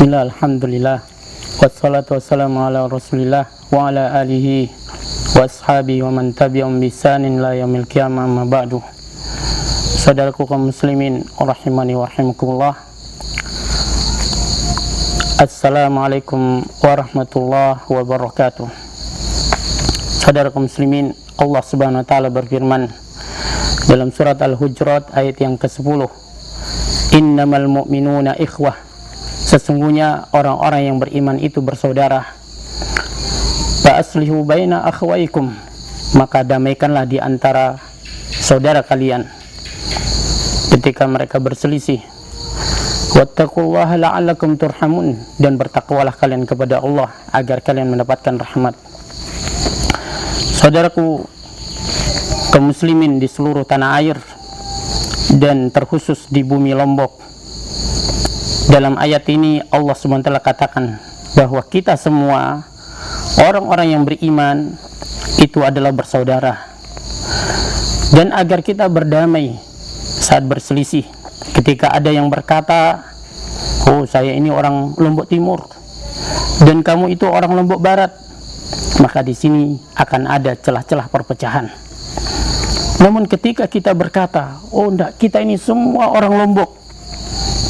Bismillah, alhamdulillah, wassalatu wassalamu ala rasulillah wa ala alihi wa ashabihi wa man tabi'um bisanin la yaumil qiyamah amma ba'du. Saudaraku kaum muslimin rahimani wa rahimakumullah, assalamualaikum warahmatullahi wabarakatuh. Saudara kaum muslimin, Allah subhanahu wa ta'ala berfirman dalam surat Al-Hujurat ayat yang ke-10, innamal mu'minuna ikhwah, sesungguhnya orang-orang yang beriman itu bersaudara. Fa aslihu baina akhwaikum, maka damaikanlah di antara saudara kalian ketika mereka berselisih. Wattaqullaha la'allakum turhamun, dan bertakwalah kalian kepada Allah agar kalian mendapatkan rahmat. Saudaraku kaum muslimin di seluruh tanah air dan terkhusus di bumi Lombok, dalam ayat ini Allah SWT katakan bahwa kita semua orang-orang yang beriman itu adalah bersaudara, dan agar kita berdamai saat berselisih. Ketika ada yang berkata, oh saya ini orang Lombok Timur dan kamu itu orang Lombok Barat, maka di sini akan ada celah-celah perpecahan. Namun ketika kita berkata, oh enggak, kita ini semua orang Lombok,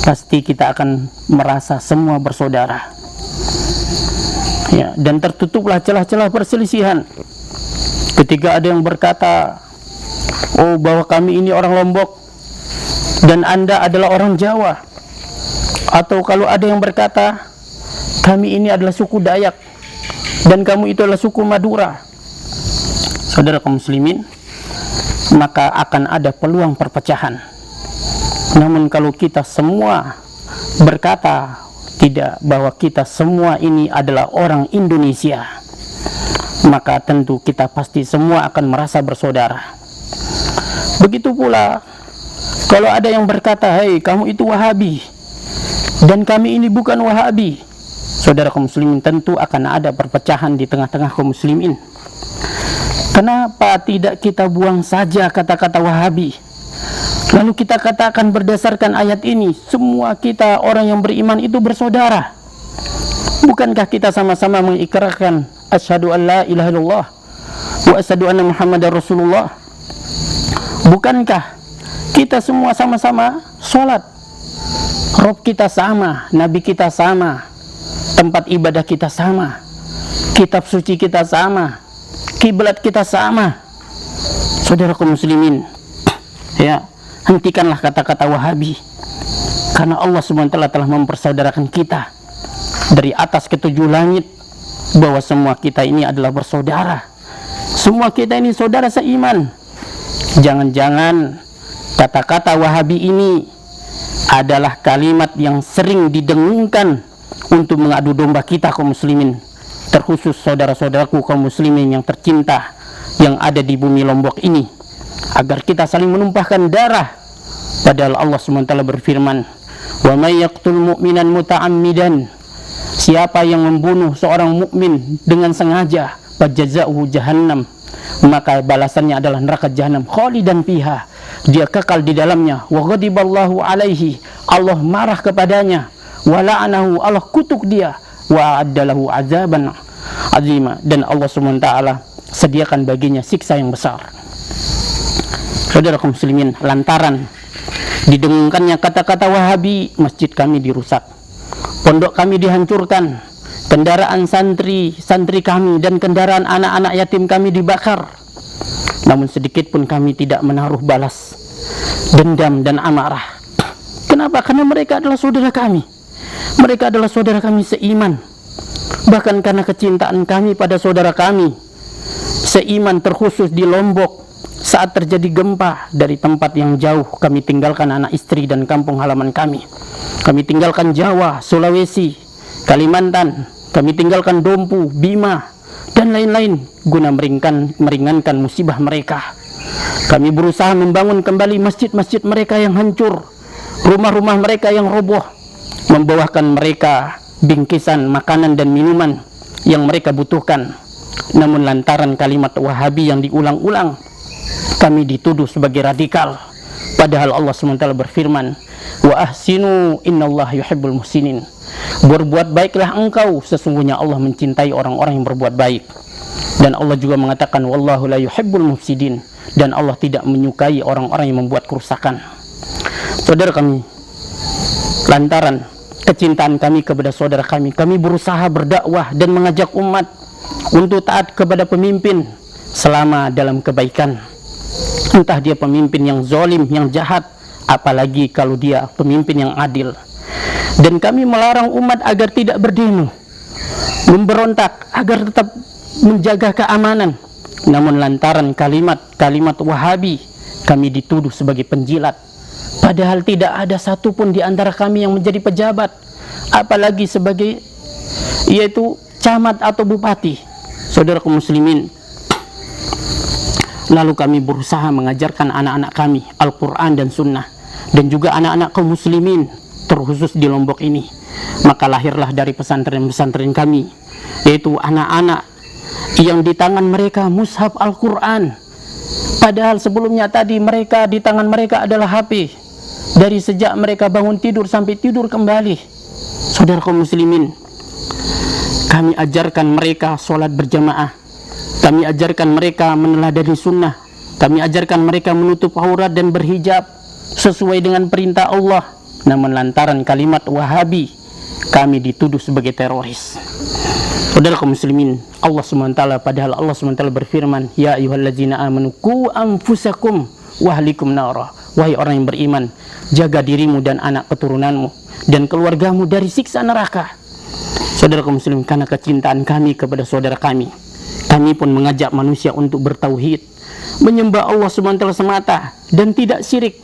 pasti kita akan merasa semua bersaudara, ya, dan tertutuplah celah-celah perselisihan. Ketika ada yang berkata, oh bahwa kami ini orang Lombok dan Anda adalah orang Jawa, atau kalau ada yang berkata kami ini adalah suku Dayak dan kamu itu adalah suku Madura, saudara kaum muslimin, maka akan ada peluang perpecahan. Namun kalau kita semua berkata tidak, bahwa kita semua ini adalah orang Indonesia, maka tentu kita pasti semua akan merasa bersaudara. Begitu pula kalau ada yang berkata, hei kamu itu Wahabi dan kami ini bukan Wahabi, saudara kaum muslimin, tentu akan ada perpecahan di tengah-tengah kaum muslimin. Kenapa tidak kita buang saja kata-kata Wahabi, lalu kita katakan berdasarkan ayat ini semua kita orang yang beriman itu bersaudara? Bukankah kita sama-sama mengikrarkan asyhadu an la ilaha illallah wa asyhadu anna muhammadar rasulullah? Bukankah kita semua sama-sama sholat, Rob kita sama, Nabi kita sama, tempat ibadah kita sama, kitab suci kita sama, kiblat kita sama? Saudara kaum muslimin, ya, hentikanlah kata-kata Wahabi, karena Allah SWT telah mempersaudarakan kita dari atas ketujuh langit, bahwa semua kita ini adalah bersaudara, semua kita ini saudara seiman. Jangan-jangan kata-kata Wahabi ini adalah kalimat yang sering didengungkan untuk mengadu domba kita kaum muslimin, terkhusus saudara-saudaraku kaum muslimin yang tercinta yang ada di bumi Lombok ini, agar kita saling menumpahkan darah. Padahal Allah SWT berfirman, wa may yaqtul mu'minan muta'ammidan, siapa yang membunuh seorang mukmin dengan sengaja, fajaza'uhu jahannam, maka balasannya adalah neraka jahanam, khalidan fiha, dia kekal di dalamnya, wa ghadiballahu alaihi, Allah marah kepadanya, wa la'anahu, Allah kutuk dia, wa a'addalahu azaban azima, dan Allah SWT sediakan baginya siksa yang besar. Saudara kaum muslimin, lantaran didengungkannya kata-kata Wahabi, masjid kami dirusak, pondok kami dihancurkan, kendaraan santri kami dan kendaraan anak-anak yatim kami dibakar. Namun sedikit pun kami tidak menaruh balas dendam dan amarah. Kenapa? Karena mereka adalah saudara kami, mereka adalah saudara kami seiman. Bahkan karena kecintaan kami pada saudara kami seiman, terkhusus di Lombok, saat terjadi gempa, dari tempat yang jauh kami tinggalkan anak istri dan kampung halaman kami. Kami tinggalkan Jawa, Sulawesi, Kalimantan, kami tinggalkan Dompu, Bima, dan lain-lain guna meringankan musibah mereka. Kami berusaha membangun kembali masjid-masjid mereka yang hancur, rumah-rumah mereka yang roboh, membawakan mereka bingkisan makanan dan minuman yang mereka butuhkan. Namun lantaran kalimat Wahabi yang diulang-ulang, kami dituduh sebagai radikal, Padahal Allah SWT berfirman, wa ahsinu innallaha yuhibbul muhsinin. Berbuat baiklah engkau, sesungguhnya Allah mencintai orang-orang yang berbuat baik. Dan Allah juga mengatakan, wallahu la yuhibbul mufsidin, dan Allah tidak menyukai orang-orang yang membuat kerusakan. Saudara kami, lantaran kecintaan kami kepada saudara kami berusaha berdakwah dan mengajak umat untuk taat kepada pemimpin selama dalam kebaikan. Entah dia pemimpin yang zalim, yang jahat, apalagi kalau dia pemimpin yang adil. Dan kami melarang umat agar tidak berdemo, memberontak, agar tetap menjaga keamanan. Namun lantaran kalimat Wahabi, kami dituduh sebagai penjilat. Padahal tidak ada satupun di antara kami yang menjadi pejabat, apalagi sebagai yaitu camat atau bupati. Saudaraku muslimin, lalu kami berusaha mengajarkan anak-anak kami Al-Quran dan Sunnah, dan juga anak-anak kaum muslimin terkhusus di Lombok ini. Maka lahirlah dari pesantren-pesantren kami, yaitu anak-anak yang di tangan mereka mushaf Al-Quran. Padahal sebelumnya tadi mereka di tangan mereka adalah HP. Dari sejak mereka bangun tidur sampai tidur kembali. Saudara kaum muslimin, kami ajarkan mereka sholat berjamaah, kami ajarkan mereka meneladani sunnah, kami ajarkan mereka menutup aurat dan berhijab sesuai dengan perintah Allah. Namun lantaran kalimat Wahabi, kami dituduh sebagai teroris. Saudara kaum muslimin, Allah SWT, padahal Allah SWT berfirman, ya ayyuhalladzina amanu qu anfusakum wa ahlikum nara. Wahai orang yang beriman, jaga dirimu dan anak keturunanmu dan keluargamu dari siksa neraka. Saudara kaum muslimin, karena kecintaan kami kepada saudara kami pun mengajak manusia untuk bertauhid, menyembah Allah SWT semata dan tidak syirik.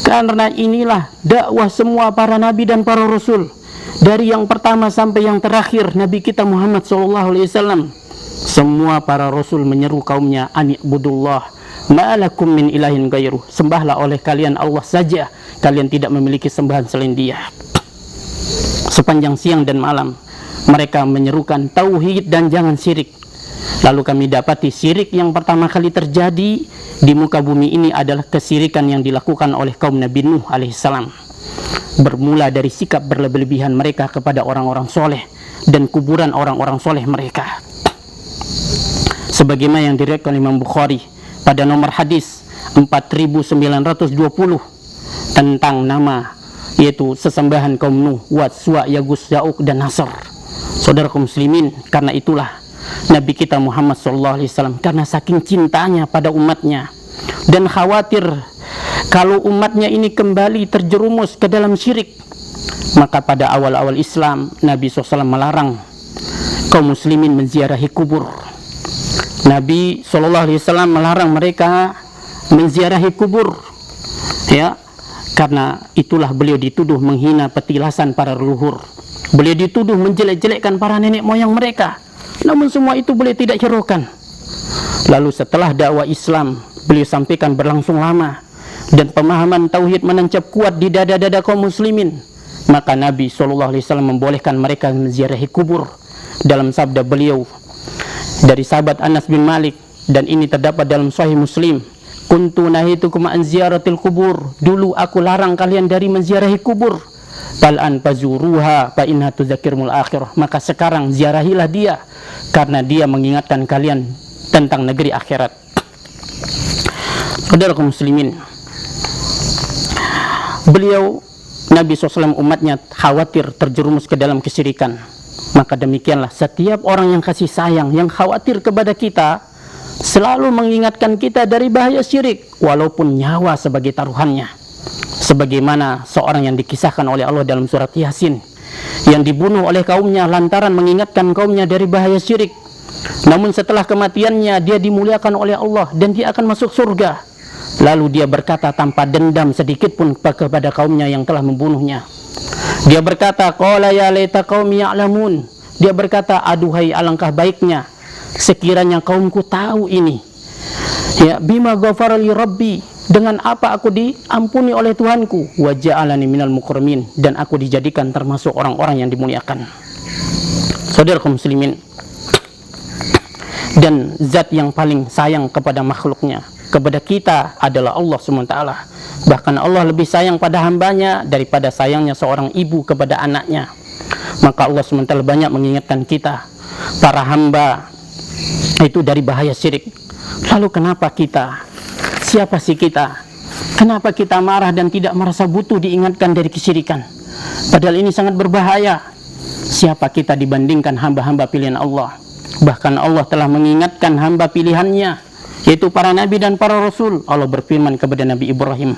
Karena inilah dakwah semua para nabi dan para rasul, dari yang pertama sampai yang terakhir, Nabi kita Muhammad SAW. Semua para rasul menyeru kaumnya, ani'budullah ma'alakum min ilahin ghairuh, sembahlah oleh kalian Allah saja, kalian tidak memiliki sembahan selain Dia. Sepanjang siang dan malam mereka menyerukan tauhid dan jangan syirik. Lalu kami dapati syirik yang pertama kali terjadi di muka bumi ini adalah kesyirikan yang dilakukan oleh kaum Nabi Nuh alaihissalam. Bermula dari sikap berlebihan mereka kepada orang-orang soleh dan kuburan orang-orang soleh mereka. Sebagaimana yang diriwayatkan oleh Imam Bukhari pada nomor hadis 4920 tentang nama, yaitu sesembahan kaum Nuh, Wad, Suwa, Yagus, Ya'uq, dan Nasr. Saudara kaum muslimin, karena itulah Nabi kita Muhammad SAW, karena saking cintanya pada umatnya dan khawatir kalau umatnya ini kembali terjerumus ke dalam syirik, maka pada awal-awal Islam Nabi SAW melarang kaum muslimin menziarahi kubur. Nabi SAW melarang mereka menziarahi kubur, ya, karena itulah beliau dituduh menghina petilasan para leluhur. Beliau dituduh menjelek-jelekkan para nenek moyang mereka. Namun semua itu beliau tidak hiraukan. Lalu setelah dakwah Islam beliau sampaikan berlangsung lama dan pemahaman tauhid menancap kuat di dada-dada kaum muslimin, maka Nabi SAW membolehkan mereka menziarahi kubur. Dalam sabda beliau dari sahabat Anas bin Malik, dan ini terdapat dalam Sahih Muslim, kuntu nahitukum an ziyaratil kubur, dulu aku larang kalian dari menziarahi kubur, fal'an fazuruha fa inna tudzakirul akhirah, maka sekarang ziarahilah dia karena dia mengingatkan kalian tentang negeri akhirat. Saudara kaum muslimin, beliau Nabi SAW umatnya khawatir terjerumus ke dalam kesyirikan. Maka demikianlah setiap orang yang kasih sayang, yang khawatir kepada kita, selalu mengingatkan kita dari bahaya syirik, walaupun nyawa sebagai taruhannya. Sebagaimana seorang yang dikisahkan oleh Allah dalam surat Yasin, yang dibunuh oleh kaumnya lantaran mengingatkan kaumnya dari bahaya syirik. Namun setelah kematiannya dia dimuliakan oleh Allah dan dia akan masuk surga. Lalu dia berkata tanpa dendam sedikit pun kepada kaumnya yang telah membunuhnya. Dia berkata, qala ya laita qaumi ya'lamun. Dia berkata, aduhai alangkah baiknya sekiranya kaumku tahu ini. Ya, bima ghafara li rabbi, dengan apa aku diampuni oleh Tuhanku, wa ja'alani minal mukramin, dan aku dijadikan termasuk orang-orang yang dimuliakan. Saudara kaum muslimin, dan zat yang paling sayang kepada makhluknya, kepada kita adalah Allah SWT. Bahkan Allah lebih sayang pada hambanya daripada sayangnya seorang ibu kepada anaknya. Maka Allah SWT banyak mengingatkan kita, para hamba, itu dari bahaya syirik. Lalu kenapa kita? Siapa sih kita? Kenapa kita marah dan tidak merasa butuh diingatkan dari kesyirikan? Padahal ini sangat berbahaya. Siapa kita dibandingkan hamba-hamba pilihan Allah? Bahkan Allah telah mengingatkan hamba pilihannya, yaitu para nabi dan para rasul. Allah berfirman kepada Nabi Ibrahim,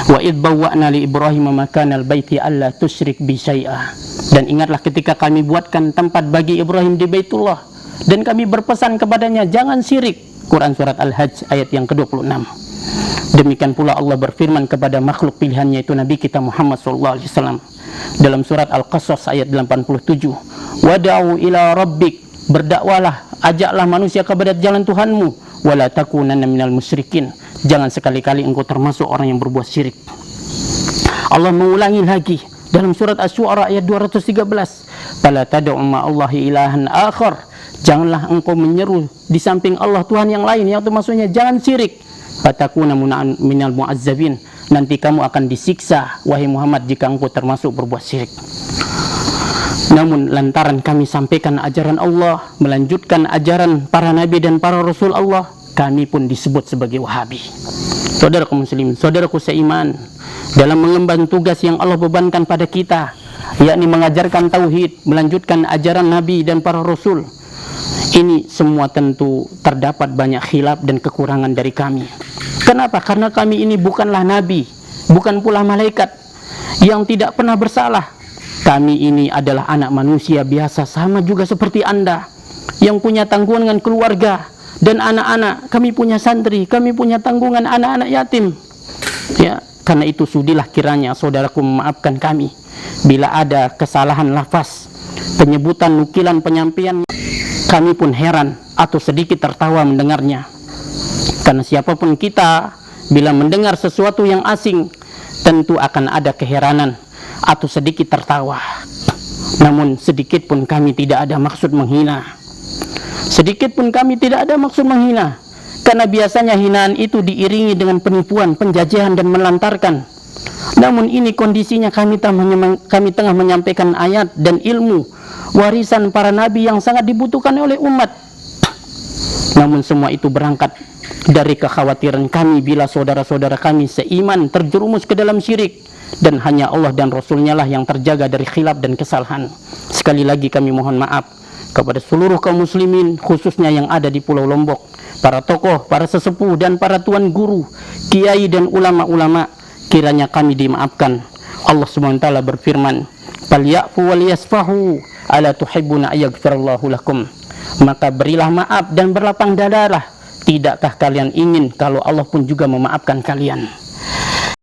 wa idh bawwa'na li Ibrahim makanal baiti alla tusyrik bi syai'a. Dan ingatlah ketika kami buatkan tempat bagi Ibrahim di Baitullah, dan kami berpesan kepadanya, jangan syirik. Quran surat Al-Hajj ayat yang ke-26. Demikian pula Allah berfirman kepada makhluk pilihannya, yaitu Nabi kita Muhammad SAW, dalam surat Al-Qasas ayat 87, wada'u ila rabbik, berdakwalah, ajaklah manusia kepada jalan Tuhanmu, wala takunanna minal musyrikin, jangan sekali-kali engkau termasuk orang yang berbuat syirik. Allah mengulangi lagi dalam surat Asy-Syu'ara ayat 213, fala tad'u ma'allahi ilahan akhar, janganlah engkau menyeru di samping Allah Tuhan yang lain, yang itu maksudnya jangan syirik. Fatakuna minal mu'azzabin, nanti kamu akan disiksa wahai Muhammad jika engkau termasuk berbuat syirik. Namun lantaran kami sampaikan ajaran Allah, melanjutkan ajaran para nabi dan para rasul Allah, kami pun disebut sebagai Wahabi. Saudaraku muslim, saudaraku seiman, dalam mengemban tugas yang Allah bebankan pada kita, yakni mengajarkan tauhid, melanjutkan ajaran nabi dan para rasul, ini semua tentu terdapat banyak khilaf dan kekurangan dari kami. Kenapa? Karena kami ini bukanlah nabi, bukan pula malaikat yang tidak pernah bersalah. Kami ini adalah anak manusia biasa, sama juga seperti Anda, yang punya tanggungan keluarga dan anak-anak. Kami punya santri, kami punya tanggungan anak-anak yatim. Ya, karena itu sudilah kiranya saudaraku memaafkan kami bila ada kesalahan lafaz, penyebutan, nukilan, penyampaian. Kami pun heran atau sedikit tertawa mendengarnya. Karena siapapun kita, bila mendengar sesuatu yang asing, tentu akan ada keheranan atau sedikit tertawa. Namun sedikit pun kami tidak ada maksud menghina. Sedikit pun kami tidak ada maksud menghina. Karena biasanya hinaan itu diiringi dengan penipuan, penjajahan dan melantarkan. Namun ini kondisinya kami tengah menyampaikan ayat dan ilmu warisan para nabi yang sangat dibutuhkan oleh umat. Namun semua itu berangkat dari kekhawatiran kami bila saudara-saudara kami seiman terjerumus ke dalam syirik, dan hanya Allah dan Rasulnya lah yang terjaga dari khilaf dan kesalahan. Sekali lagi kami mohon maaf kepada seluruh kaum muslimin, khususnya yang ada di Pulau Lombok, para tokoh, para sesepuh dan para tuan guru, kiai dan ulama-ulama. Kiranya kami dimaafkan. Allah SWT berfirman, "Falyafu walyasfahu, ala tuhibbuna ayaghfirallahu lakum." Maka berilah maaf dan berlapang dadalah. Tidakkah kalian ingin kalau Allah pun juga memaafkan kalian?